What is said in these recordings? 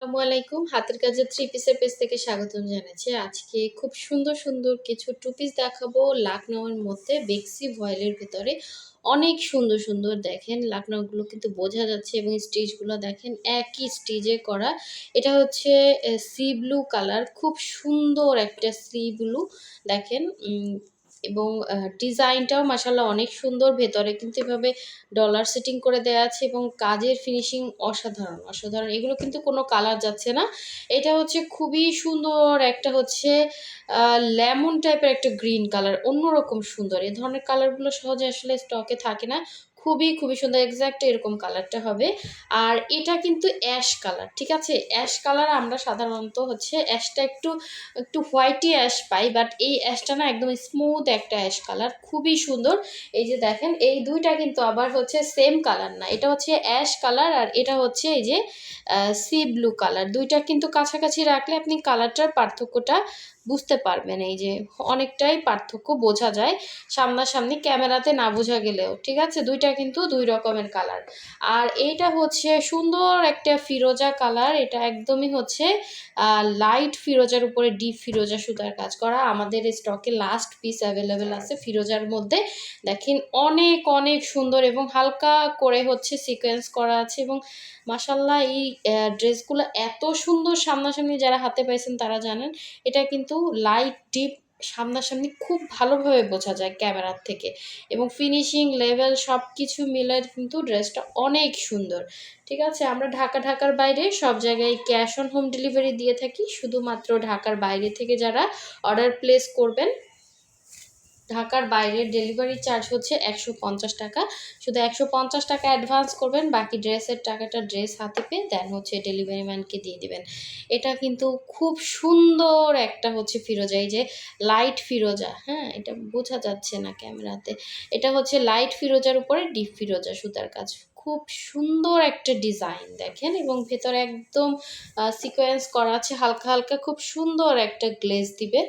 আসসালামু আলাইকুম। হাতের কাজের থ্রি পিসের পেজ থেকে স্বাগতম জানাচ্ছি। আজকে খুব সুন্দর, সুন্দর কিছু টু পিস দেখাবো লাখনউয়ের মধ্যে বেক্সি ভয়েলের ভেতরে। অনেক সুন্দর, সুন্দর দেখেন লাখনউগুলো কিন্তু বোঝা যাচ্ছে এবং স্টিচগুলো দেখেন একই স্টিচে করা। এটা হচ্ছে সি ব্লু কালার, খুব সুন্দর একটা সি ব্লু দেখেন এবং ডিজাইনটাও মাশাআল্লাহ অনেক সুন্দর। ভেতরে কিন্তু এভাবে ডলার সেটিং করে দেওয়া আছে এবং কাজের ফিনিশিং অসাধারণ, অসাধারণ। এগুলো কিন্তু কোনো কালার যাচ্ছে না। এটা হচ্ছে খুবই সুন্দর একটা হচ্ছে লেমন টাইপের একটা গ্রিন কালার, অন্যরকম সুন্দর। এ ধরনের কালারগুলো সহজে আসলে স্টকে থাকে না। খুবই, খুবই সুন্দর। এক্সাক্ট এরকম কালারটা হবে। আর এটা কিন্তু অ্যাশ কালার, ঠিক আছে? অ্যাশ কালার আমরা সাধারণত হচ্ছে অ্যাশটা একটু একটু হোয়াইটি অ্যাশ পাই, বাট এই অ্যাশটা না একদম স্মুথ একটা অ্যাশ কালার, খুবই সুন্দর। এই যে দেখেন এই দুইটা কিন্তু আবার হচ্ছে সেম কালার না, এটা হচ্ছে অ্যাশ কালার আর এটা হচ্ছে এই যে সি ব্লু কালার। দুইটা কিন্তু কাছাকাছি রাখলে আপনি কালারটার পার্থক্যটা বুঝতে পারবেন। এই যে অনেকটাই পার্থক্য বোঝা যায় সামনাসামনি, ক্যামেরাতে না বোঝা গেলেও, ঠিক আছে? দুইটা কিন্তু দুই রকমের কালার। আর এইটা হচ্ছে সুন্দর একটা ফিরোজা কালার, এটা একদমই হচ্ছে লাইট ফিরোজার উপরে ডিপ ফিরোজা সুতার কাজ করা। আমাদের স্টকে লাস্ট পিস অ্যাভেলেবেল আছে ফিরোজার মধ্যে। দেখেন অনেক অনেক সুন্দর এবং হালকা করে হচ্ছে সিকোয়েন্স করা আছে এবং মাশাল্লাহ এই ড্রেসগুলো এত সুন্দর। সামনাসামনি যারা হাতে পাইছেন তারা জানেন এটা কিন্তু লাইট ডিপ, সামনাসামনি খুব ভালোভাবে বোঝা যায় ক্যামেরার থেকে এবং ফিনিশিং লেভেল সব কিছু মিলে কিন্তু ড্রেসটা অনেক সুন্দর, ঠিক আছে? আমরা ঢাকার বাইরে সব জায়গায় ক্যাশ অন হোম ডেলিভারি দিয়ে থাকি। শুধুমাত্র ঢাকার বাইরে থেকে যারা অর্ডার প্লেস করবেন, ঢাকার বাইরের ডেলিভারি চার্জ হচ্ছে ১৫০ টাকা। শুধু ১৫০ টাকা অ্যাডভান্স করবেন, বাকি ড্রেসের টাকাটা ড্রেস হাতে পেয়ে দেন হচ্ছে ডেলিভারি ম্যানকে দিয়ে দিবেন। এটা কিন্তু খুব সুন্দর একটা হচ্ছে ফিরোজা, এই যে লাইট ফিরোজা, হ্যাঁ? এটা বোঝা যাচ্ছে না ক্যামেরাতে। এটা হচ্ছে লাইট ফিরোজার উপরে ডিপ ফিরোজা সুতার কাজ। খুব সুন্দর একটা ডিজাইন দেখেন এবং ভেতরে একদম সিকোয়েন্স করা আছে হালকা, হালকা, খুব সুন্দর একটা গ্লেজ দিবে।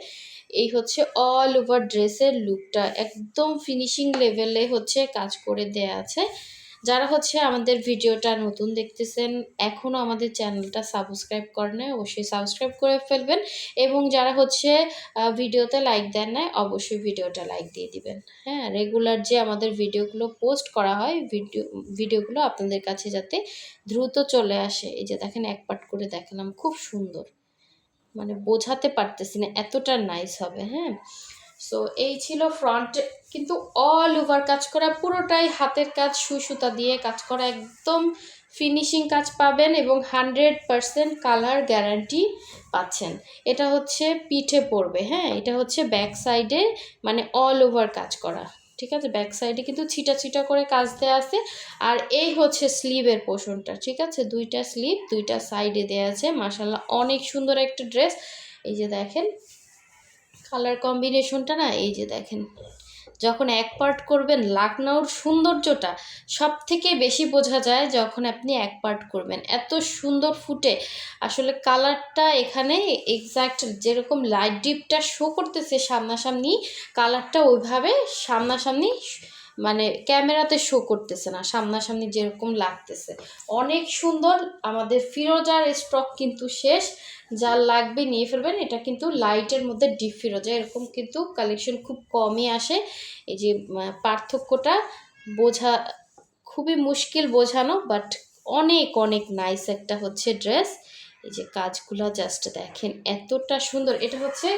এই হচ্ছে অল ওভার ড্রেসের লুকটা, একদম ফিনিশিং লেভেলে হচ্ছে কাজ করে দেয়া আছে। যারা হচ্ছে আমাদের ভিডিওটা নতুন দেখতেছেন, এখনও আমাদের চ্যানেলটা সাবস্ক্রাইব করেন নাই, অবশ্যই সাবস্ক্রাইব করে ফেলবেন এবং যারা হচ্ছে ভিডিওতে লাইক দেন নাই, অবশ্যই ভিডিওটা লাইক দিয়ে দিবেন। হ্যাঁ, রেগুলার যে আমাদের ভিডিওগুলো পোস্ট করা হয়, ভিডিওগুলো আপনাদের কাছে যাতে দ্রুত চলে আসে। এই যে দেখেন এক পার্ট করে দেখালাম, খুব সুন্দর, মানে বোঝাতে পারতেছি না এতটা নাইস হবে। হ্যাঁ, সো এই ছিল ফ্রন্ট, কিন্তু অল ওভার কাজ করা, পুরোটাই হাতের কাজ, সুই সুতা দিয়ে কাজ করা, একদম ফিনিশিং কাজ পাবেন এবং 100% কালার গ্যারান্টি পাচ্ছেন। এটা হচ্ছে পিঠে পড়বে, হ্যাঁ? এটা হচ্ছে ব্যাক সাইডে, মানে অল ওভার কাজ করা, ঠিক আছে? ব্যাক সাইডে কিন্তু ছিটা ছিটা করে কাজ দেওয়া আছে। আর এই হচ্ছে স্লিভের পোর্শনটা, ঠিক আছে? দুইটা স্লিভ দুইটা সাইডে দেওয়া আছে। মাশাল্লাহ অনেক সুন্দর একটা ড্রেস। এই যে দেখেন কালার কম্বিনেশনটা না, এই যে দেখেন যখন এক পার্ট করবেন লাখনউর সৌন্দর্যটা সব থেকে বেশি বোঝা যায় যখন আপনি এক পার্ট করবেন, এত সুন্দর ফুটে। আসলে কালারটা এখানে এক্স্যাক্ট যেরকম লাইট ডিপটা শো করতেছে সামনাসামনি, কালারটা ওইভাবে সামনাসামনি মানে ক্যামেরাতে শো করতেছে না, সামনাসামনি যেরকম লাগতেছে অনেক সুন্দর। আমাদের ফিরোজার স্টক কিন্তু শেষ, যার লাগবে নিয়ে ফেলবেন। এটা কিন্তু লাইটের মধ্যে ডিপ ফিরোজা, এরকম কিন্তু কালেকশন খুব কমই আসে। এই যে পার্থক্যটা বোঝা খুবই মুশকিল বোঝানো, বাট অনেক অনেক নাইস একটা হচ্ছে ড্রেস। এই যে কাজগুলো জাস্ট দেখেন এতটা সুন্দর। এটা হচ্ছে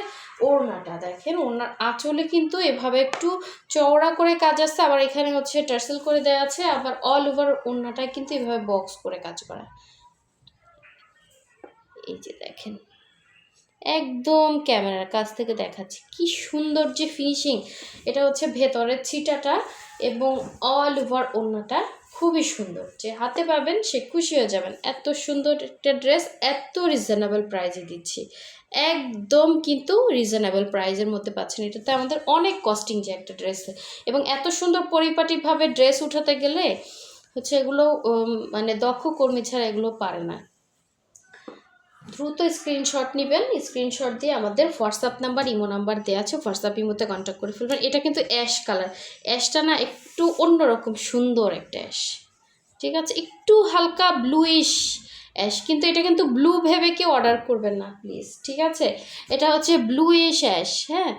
ওড়নাটা দেখেন, ওড়নার আঁচলে কিন্তু এভাবে একটু চওড়া করে কাজ আছে, আবার এখানে হচ্ছে টার্সেল করে দেওয়া আছে, আবার অল ওভার ওড়নাটায় কিন্তু এভাবে বক্স করে কাজ করা। এই যে দেখেন একদম ক্যামেরার কাছ থেকে দেখাচ্ছি কি সুন্দর যে ফিনিশিং। এটা হচ্ছে ভেতরের ছিটাটা এবং অল ওভার ওড়নাটা খুবই সুন্দর, যে হাতে পাবেন সে খুশি হয়ে যাবেন। এত সুন্দর একটা ড্রেস এত রিজনেবল প্রাইসে দিচ্ছি, একদম কিন্তু রিজনেবল প্রাইসের মধ্যে পাচ্ছেন। এটাতে আমাদের অনেক কস্টিং যে একটা ড্রেসে, এবং এত সুন্দর পরিপাটিভাবে ড্রেস উঠাতে গেলে হচ্ছে এগুলো মানে দক্ষ কর্মী ছাড়া এগুলো পারে না। দ্রুত স্ক্রিনশট নেবেন, স্ক্রিনশট দিয়ে আমাদের হোয়াটসঅ্যাপ নাম্বার ইমো নাম্বার দেওয়া আছে, হোয়াটসঅ্যাপ ইমোতে কন্ট্যাক্ট করে ফেলবেন। এটা কিন্তু অ্যাশ কালার, অ্যাশটা না একটু অন্যরকম সুন্দর একটা অ্যাশ, ঠিক আছে? একটু হালকা ব্লুইশ অ্যাশ, কিন্তু এটা কিন্তু ব্লু ভেবে কেউ অর্ডার করবেন না প্লিজ, ঠিক আছে? এটা হচ্ছে ব্লুইশ অ্যাশ, হ্যাঁ।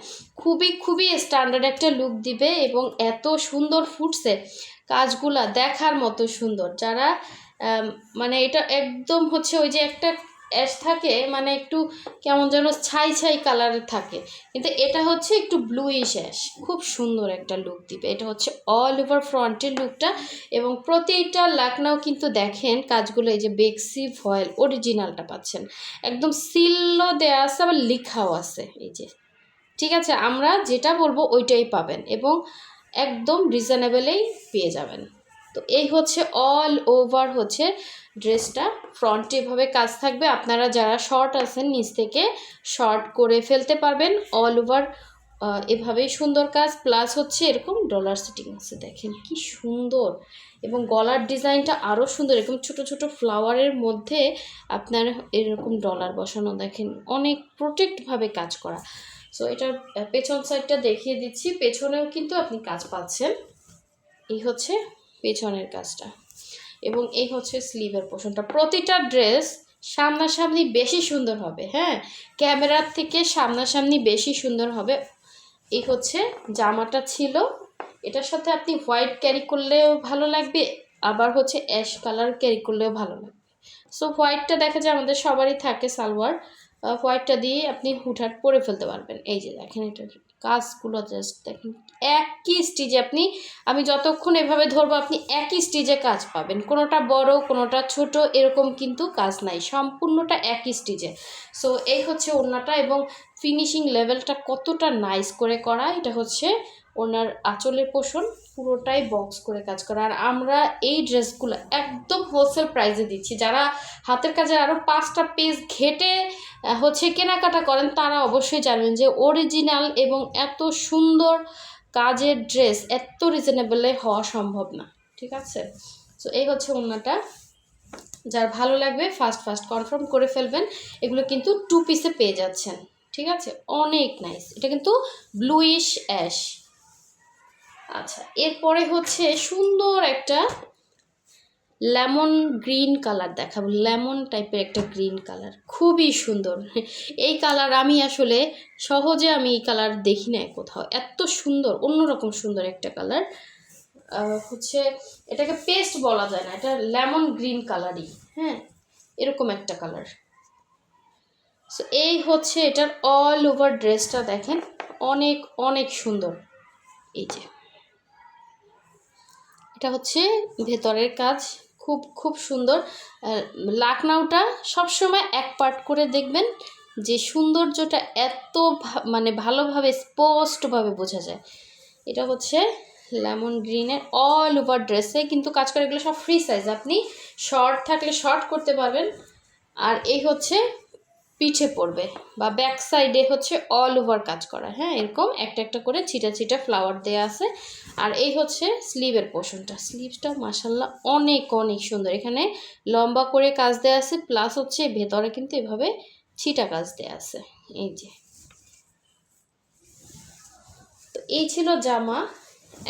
খুবই খুবই স্ট্যান্ডার্ড একটা লুক দিবে এবং এত সুন্দর ফুটছে, কাজগুলা দেখার মতো সুন্দর। যারা মানে এটা একদম হচ্ছে ওই যে একটা অ্যাশ থাকে মানে একটু কেমন যেন ছাই ছাই কালারের থাকে, কিন্তু এটা হচ্ছে একটু ব্লুইশ অ্যাশ, খুব সুন্দর একটা লুক দিবে। এটা হচ্ছে অল ওভার ফ্রন্টের লুকটা এবং প্রতিটা লাকনাও কিন্তু দেখেন কাজগুলো, এই যে বেক্সি ফয়েল অরিজিনালটা পাচ্ছেন, একদম সিলও দেওয়া আছে আবার লিখাও আছে, এই যে, ঠিক আছে? আমরা যেটা বলবো ওইটাই পাবেন এবং একদম রিজনেবলেই পেয়ে যাবেন। তো এই হচ্ছে অল ওভার হচ্ছে ড্রেসটা, ফ্রন্টে এভাবে কাজ থাকবে। আপনারা যারা শর্ট আছেন নিচ থেকে শর্ট করে ফেলতে পারবেন। অল ওভার এভাবেই সুন্দর কাজ, প্লাস হচ্ছে এরকম ডলার সেটিং আছে, দেখেন কি সুন্দর। এবং গলার ডিজাইনটা আরও সুন্দর, এরকম ছোট ছোট ফ্লাওয়ারের মধ্যে আপনার এরকম ডলার বসানো, দেখেন অনেক প্রোটেক্টভাবে কাজ করা। সো এটার পেছন সাইডটা দেখিয়ে দিচ্ছি, পেছনেও কিন্তু আপনি কাজ পাচ্ছেন। এই হচ্ছে পেছনের কাজটা এবং এই হচ্ছে স্লিভের পোর্শনটা। প্রতিটা ড্রেস সামনাসামনি বেশি সুন্দর হবে, হ্যাঁ, ক্যামেরার থেকে সামনাসামনি বেশি সুন্দর হবে। এই হচ্ছে জামাটা ছিল, এটার সাথে আপনি হোয়াইট ক্যারি করলেও ভালো লাগবে, আবার হচ্ছে অ্যাশ কালার ক্যারি করলেও ভালো লাগবে। সো হোয়াইটটা দেখা যায় আমাদের সবারই থাকে সালোয়ার, হোয়াইটটা দিয়ে আপনি হুটহাট পরে ফেলতে পারবেন। এই যে দেখেন এটার কাজগুলো জাস্ট দেখেন, একই স্টিচে আপনি, আমি যতক্ষণ এভাবে ধরবো আপনি একই স্টিচে কাজ পাবেন, কোনোটা বড় কোনোটা ছোট এরকম কিন্তু কাজ নাই, সম্পূর্ণটা একই স্টিচে। সো এই হচ্ছে ওড়নাটা এবং ফিনিশিং লেভেলটা কতটা নাইস করে করা। এটা হচ্ছে ওনার আঁচলের পোষণ, পুরোটাই বক্স করে কাজ করা। আর আমরা এই ড্রেসগুলো একদম হোলসেল প্রাইসে দিচ্ছি। যারা হাতের কাজে আরও 5টা পেজ ঘেটে হচ্ছে কেনাকাটা করেন তারা অবশ্যই জানবেন যে অরিজিনাল এবং এত সুন্দর কাজের ড্রেস এত রিজনেবলে হওয়া সম্ভব না, ঠিক আছে? সো এই হচ্ছে ওড়নাটা, যার ভালো লাগবে ফার্স্ট ফার্স্ট কনফার্ম করে ফেলবেন। এগুলো কিন্তু 2 পিসে পেয়ে যাচ্ছেন, ঠিক আছে? অনেক নাইস, এটা কিন্তু ব্লুইশ অ্যাশ। আচ্ছা, এরপরে হচ্ছে সুন্দর একটা লেমন গ্রিন কালার দেখাবো, লেমন টাইপের একটা গ্রিন কালার, খুবই সুন্দর। এই কালার আমি আসলে সহজে আমি এই কালার দেখি না কোথাও, এত সুন্দর, অন্যরকম সুন্দর একটা কালার। হচ্ছে এটাকে পেস্ট বলা যায় না, এটা লেমন গ্রিন কালারই, হ্যাঁ, এরকম একটা কালার। সো এই হচ্ছে এটার অল ওভার ড্রেসটা দেখেন, অনেক অনেক সুন্দর। এই যে এটা হচ্ছে ভেতরের কাজ, খুব খুব সুন্দর। লাকনাউটা সবসময় এক পার্ট করে দেখবেন, যে সৌন্দর্যটা এত মানে ভালোভাবে স্পষ্টভাবে বোঝা যায়। এটা হচ্ছে লেমন গ্রিনের অল ওভার ড্রেসে কিন্তু কাজ করে, এগুলো সব ফ্রি সাইজ, আপনি শর্ট থাকলে শর্ট করতে পারবেন। আর এই হচ্ছে পিঠে পড়বে বা ব্যাক সাইডে হচ্ছে অল ওভার কাজ করা, হ্যাঁ, এরকম একটা একটা করে ছিটা ছিটা ফ্লাওয়ার দেওয়া আছে। আর এই হচ্ছে স্লিভের পোর্শনটা, স্লিভসটা মাশাল্লাহ অনেক অনেক সুন্দর, এখানে লম্বা করে কাজ দেওয়া আছে, প্লাস হচ্ছে ভেতরে কিন্তু এভাবে ছিটা কাজ দেওয়া আছে। এই যে, তো এই ছিল জামা।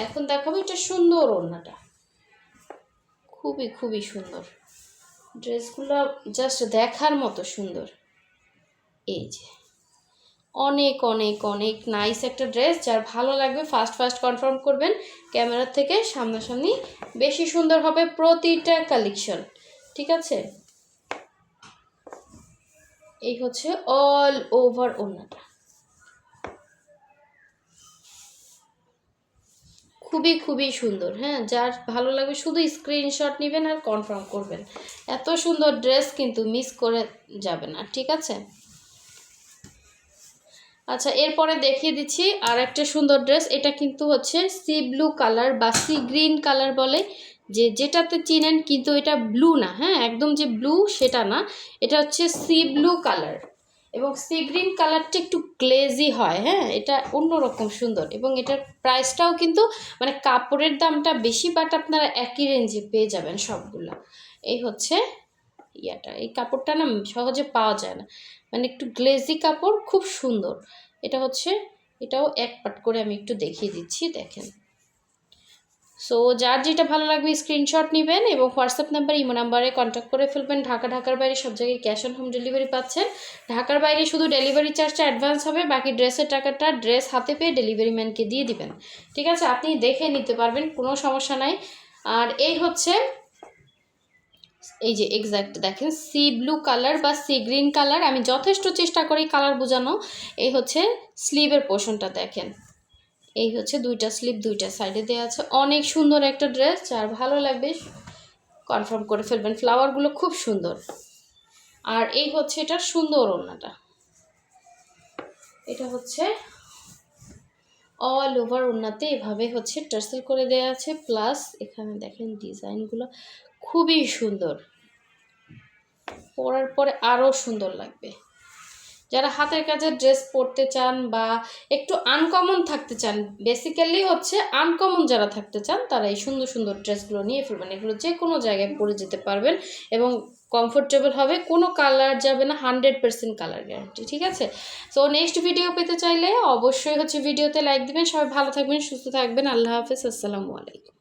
এখন দেখাবো এটা সুন্দর ওড়নাটা, খুবই খুবই সুন্দর, ড্রেসগুলো জাস্ট দেখার মতো সুন্দর। এই যে অনেক অনেক অনেক নাইস একটা ড্রেস, যার ভালো লাগবে ফার্স্ট ফার্স্ট কনফার্ম করবেন। ক্যামেরার থেকে সামনাসামনি বেশি সুন্দর হবে প্রতিটা কালেকশন, ঠিক আছে? এই হচ্ছে অল ওভার ওড়নাটা, খুবই খুবই সুন্দর, হ্যাঁ, যার ভালো লাগবে শুধু স্ক্রিনশট নেবেন আর কনফার্ম করবেন। এত সুন্দর ড্রেস কিন্তু মিস করে যাবে না, ঠিক আছে? আচ্ছা, এরপরে দেখিয়ে দিচ্ছি আর একটা সুন্দর ড্রেস। এটা কিন্তু হচ্ছে সি ব্লু কালার বা সি গ্রিন কালার বলে, যে যেটাতে চিনেন, কিন্তু এটা ব্লু না, হ্যাঁ, একদম যে ব্লু সেটা না, এটা হচ্ছে সি ব্লু কালার। এবং সি গ্রিন কালারটা একটু গ্লেজি হয়, হ্যাঁ, এটা অন্যরকম সুন্দর। এবং এটার প্রাইসটাও কিন্তু মানে কাপড়ের দামটা বেশি, বাট আপনারা একই রেঞ্জে পেয়ে যাবেন সবগুলো। এই হচ্ছে ইয়াটা, এই কাপড়টা না সহজে পাওয়া যায় না, মানে একটু গ্লেজি কাপড়, খুব সুন্দর। এটা হচ্ছে, এটাও এক পাট করে আমি একটু দেখিয়ে দিচ্ছি, দেখেন। সো যার যেটা ভালো লাগবে স্ক্রিনশট নেবেন এবং হোয়াটসঅ্যাপ নাম্বার ইমো নাম্বারে কন্ট্যাক্ট করে ফেলবেন। ঢাকার বাইরে সব জায়গায় ক্যাশ অন হোম ডেলিভারি পাচ্ছেন। ঢাকার বাইরে শুধু ডেলিভারি চার্জটা অ্যাডভান্স হবে, বাকি ড্রেসের টাকাটা ড্রেস হাতে পেয়ে ডেলিভারি ম্যানকে দিয়ে দিবেন। ঠিক আছে, আপনি দেখে নিতে পারবেন, কোনো সমস্যা নাই। আর এই হচ্ছে এই যে এক্স্যাক্ট দেখেন সি ব্লু কালার বা সি গ্রিন কালার, আমি যথেষ্ট চেষ্টা করি কালার বোঝানো। এই হচ্ছে স্লিভের পোর্শনটা দেখেন, এই হচ্ছে দুইটা স্লিভ দুইটা সাইডে দেওয়া আছে। অনেক সুন্দর একটা ড্রেস, যার ভালো লাগবে কনফার্ম করে ফেলবেন। ফ্লাওয়ারগুলো খুব সুন্দর। আর এই হচ্ছে এটার সুন্দর ওড়নাটা, এটা হচ্ছে অল ওভার ওড়নাতে এভাবে হচ্ছে টার্সেল করে দেওয়া আছে, প্লাস এখানে দেখেন ডিজাইনগুলো খুবই সুন্দর, পরার পরে আরও সুন্দর লাগবে। যারা হাতের কাজের ড্রেস পরতে চান বা একটু আনকমন থাকতে চান, বেসিক্যালি হচ্ছে আনকমন যারা থাকতে চান তারা এই সুন্দর সুন্দর ড্রেসগুলো নিয়ে ফেলবেন। এগুলো যে কোনো জায়গায় পরে যেতে পারবেন এবং কমফোর্টেবল হবে, কোনো কালার যাবে না, 100% কালার গ্যারান্টি। ঠিক আছে, সো নেক্সট ভিডিও পেতে চাইলে অবশ্যই হচ্ছে ভিডিওতে লাইক দিবেন। সবাই ভালো থাকবেন, সুস্থ থাকবেন, আল্লাহ হাফেজ, আসসালামু আলাইকুম।